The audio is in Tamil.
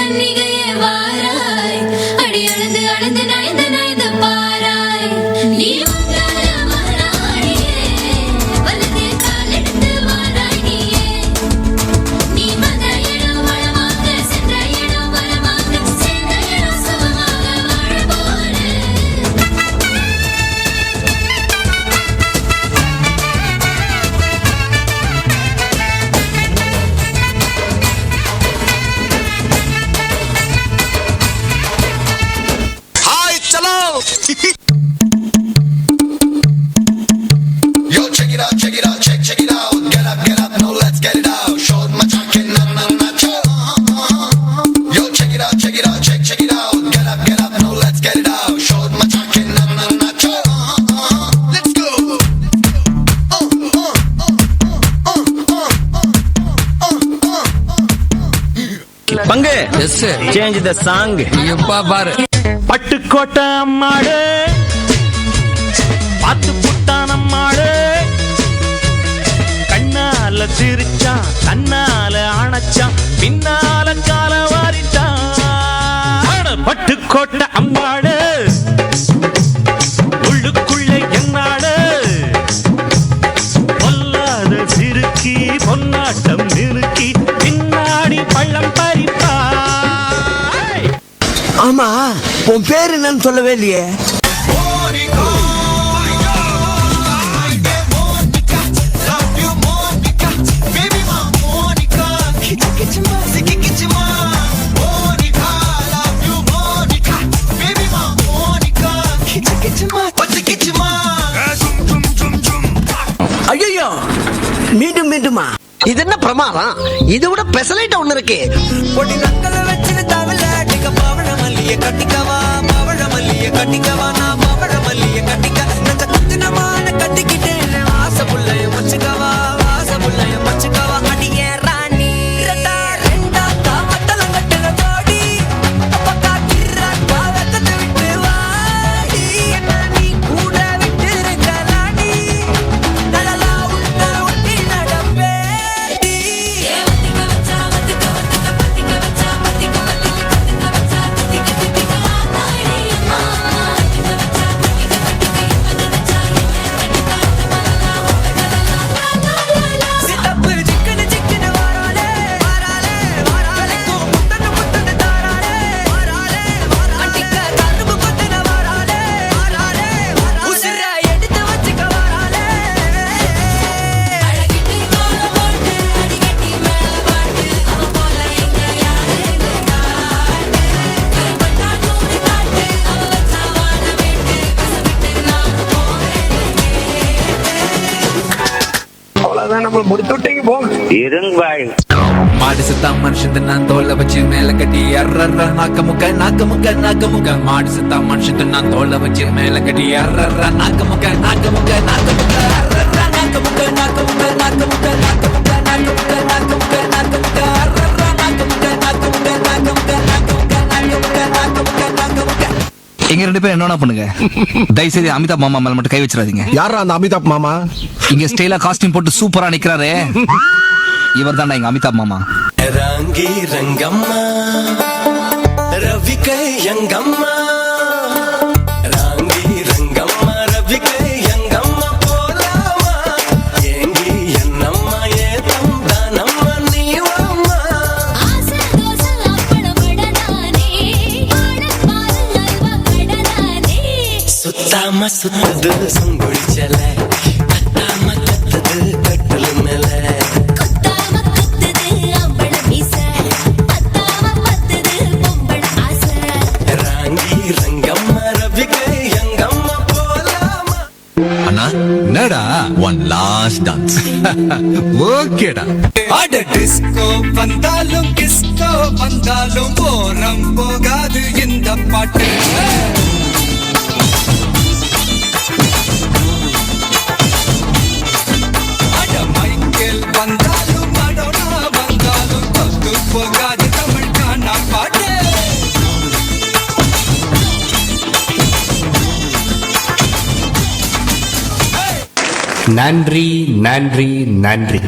கன்னிகையே வாராய் அடி அளந்து அளந்து நயந்து நயந்து பாராய் நீ Yo, check it out, check it out. Get up, now let's get it out. Short my jacket, na cho. Yo, check it out, check it out. Get up, now let's get it out. Short my jacket, na cho. Let's go. பங்கு எஸ் சேஞ்ச் த சாங். எப்பா பாரு பட்டுக்கோட்டை அம்மாடு பாத்து புட்டான் அம்மாடு கண்ணால சிரிச்சான் கண்ணால அணைச்சான் பின்னால கால வாரிட்டான். பட்டுக்கோட்டை அம்மாடு உள்ளுக்குள்ளே என்னாடு பொல்லாத சிறுக்கி பொன்னாட்டம் நிறுக்கி பின்னாடி பள்ளம் பறிப்பா. ஆமா, உன் பேர் என்னன்னு சொல்லவே இல்லையே. ஐயோ, மீண்டும் மீண்டுமா? இது என்ன பிரமாதம்? இது விட பெசலைட் ஒண்ணு இருக்கு. கட்டிக்கவா பவழ மல்லிய கட்டிக்கவா நான் பவழ மல்லிய கட்டிக்க நெஞ்ச குத்தினமான கட்டிக்கிட்டேன் வாச புள்ளைய மச்சுக்கவா வாச புள்ளைய மச்சுக்கவா அடியே ராணி ரெண்டா ரெண்டா காமட்டல கட்டுன ஜோடி அப்பக்கா கிர்ரா காவத்தை விட்டு வாடி என்ன நீ கூட விட்டு இருக்கலாடி நலலா உள்ள ஒட்டி நடப்பேடி ஏவத்திக்க வச்சா வத்திக்க வத்திக்க பத்திக்க வச்சா பத்திக்க வத்திக்க மாடு செத்தா மனுஷன் நான் தோலை வச்சு மேல கட்டி அர்ற நாக்க முக்க நாக்க முக்க நாக்க முக்க மாடு செத்தா மனுஷன் நான் தோலை வச்சு மேல கட்டி அர்ற நாக்க முக்க நாக்க முக்க நாக்க முக்க அர்ற நாக்க முக்க நாக்க முக்க நாக்க முக்க நாக்க முக்க நாக்க முக்க நாக்க முக்க நாக்க முக்க அர்ற நாக்க முக்க நாக்க முக்க நாக்க முக்க நாக்க முக்க நாக்க முக்க நாக்க முக்க நாக்க முக்க. எங்க ரெண்டு பேரும் என்ன பண்ணுங்க, தயவுசெய்து அமிதாப் மாமா மேல மட்டும் கை வச்சிடாதீங்க. யாரா அந்த அமிதாப் மாமா? இங்க ஸ்டைலா காஸ்டியூம் போட்டு சூப்பரா நிக்கிறாரு, இவர் தான்டா எங்க அமிதாப் மாமா. ரங்கி ரங்கம்மா ரவிகை யங்கம்மா ரங்கி ரங்கம்மா ரவிகை யங்கம்மா போலாமா ஏங்கி என்னம்மா ஏதம் தானம்மா நீவம்மா ஆசை தோசை அப்பள வடதானே பாடப்பாரு அல்வா கடதானே சுத்தாம சுத்தது சுங்குடிச்சல கத்தாம கத்தது கட்டலு மேல என்னடா ஒன் லாஸ்ட் டான்ஸ்? ஓகேடா. அட டிஸ்கோ வந்தாலும் கிஸ்கோ வந்தாலும் போனம் போகாது இந்த பாட்டு. அட மைக்கேல் வந்தாலும் மடோனா வந்தாலும் தொத்து போகாது தமிழ் கானா பாட்டு. நன்றி நன்றி நன்றி.